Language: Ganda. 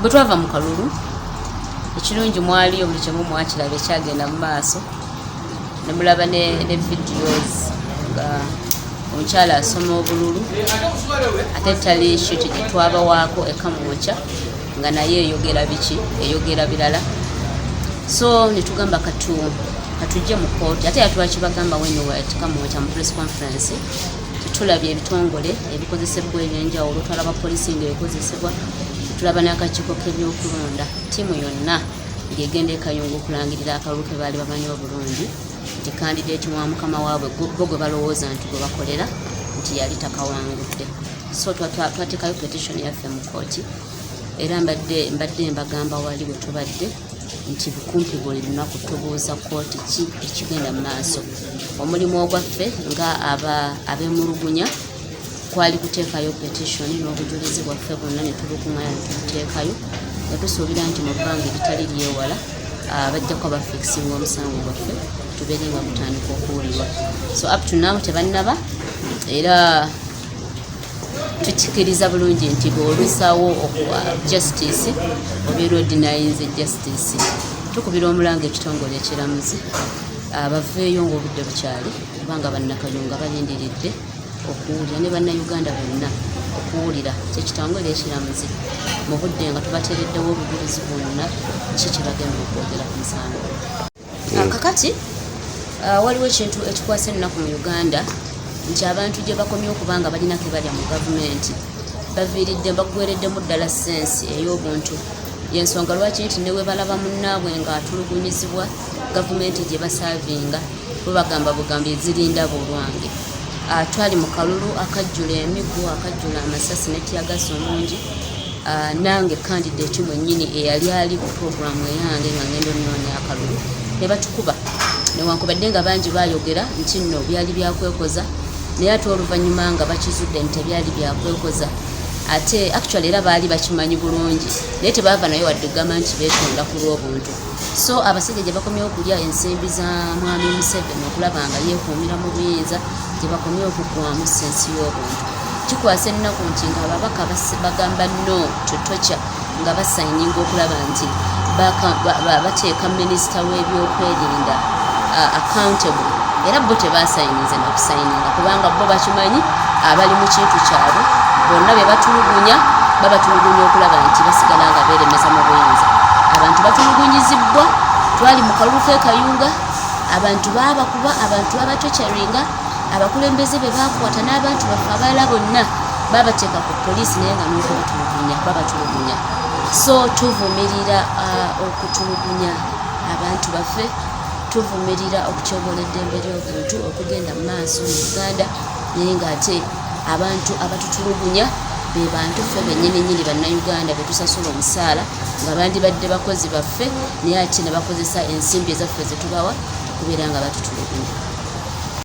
bwe twava mu kalulu ekirungi mwaliyo buli kimu mwakiraba ekyagenda mu maaso ne mulaba ne videos nga omukyala asoma obululu ate tali shiti gye twabawaako ekamwokya nga naye eyogera biki eyogera birala so ne tugamba katujje mu kooti ate yatwakibagamba weno kamwokya mu press conference tulabye ebitongole ebikozesebwa ebyenjawulo twalaba polisi ng'ebikozesebwa tulaba n'akakiiko k'ebyokulonda ttiimu yonna ng'egenda ekayungu okulangirira akalulu ke baali bamanyi obulungi nti kandideeti wa mukama waabwe bo gwe balowooza nti gwe bakolera nti yali takawangudde so twateekayo petition yaffe mu kooti era mbadde mbagamba wali bwe tubadde nti bukumpi buli lunaku tubuuza kooti ki ekigenda mu maaso omulimu ogwaffe nga ab'emulugunya kwali kuteekayo petition n'obujulizi bwaffe bwonna ne tubukungana ne tubuteekayo nga tusuubira nti mu bbanga eritali lyewala bajja kuba bafikisinga omusango gwaffe tubeere nga gutandika okuwulirwa so up to now tebannaba era tukikiriza bulungi nti bw'olusawo justice obeera odinayinze justice tukubira omulanga ekitongole ekiramuzi baveeyo ng'obudde bukyali kubanga bannakayunga balindiridde okuwulira ne bannayuganda bonna okuwulira kyekitongole ekiramuzi mu budde nga tubateereddewo obujulizi bwonna ki kye bagenda okwogera ku musango kakati waliwo ekintu ekikwasa ennaku mu Uganda nti abantu gye bakomye okubanga balina ke balya mu gavumenti baviiridde baggwereddemu ddala sensi ey'obuntu yensonga lwaki nti ne we balaba munnaabwe ng'atulugunyizibwa gavumenti gye basaavinga bo bagamba bugambi ezirinda bulwange twali mu kalulu akajjula emiggo akajjula amasasi ne tiyagasi omungi nange kandideeti mwennyini eyali ali ku puroguramu eyange nga ngenda onnoonya akalulu ne batukuba newankubadde nga bangi baayogera nti nno byali byakwekoza naye ate oluvannyuma nga bakizudde nti tebyali byakwekoza ate actually era baali bakimanyi bulungi naye tebaava naye wadde gamba nti beetonda ku lw'obuntu so abasajja gye bakomye okulya ensimbi za mwami Museveni okulaba nga yeekuumira mu buyinza gye bakomye okuggwamu sensi y'obuntu kikwasa ennaku nti nga ababaka bagamba no tutokya nga basayininga okulaba nti bateeka minisita w'ebyokwerinda accountable era bo tebasayinize nakusayininga kubanga bo bakimanyi abali mu kintu kyabwe bonna be batulugunya babatulugunya okulaba nti basigala nga beeremeza mu buyinza abantu batulugunyizibwa twali mu kalulu k'ekayunga abantu baabakuba abantu babatokyaringa abakulembeze be baakwata n'abantu baffe abalala bonna babateeka ku poliisi naye nga nuko babatulugunya so tuvumirira okutulugunya abantu baffe tuvumirira okutyobola eddembe ly'obuntu okugenda mu maaso mu Uganda naye ng'ate abantu abatutulugunya be bantu ffe bennyininyini bannayuganda be tusasula omusaala nga bandibadde bakozi baffe naye ate ne bakozesa ensimbi ezaffe ze tubawa okubeera nga batutulugunya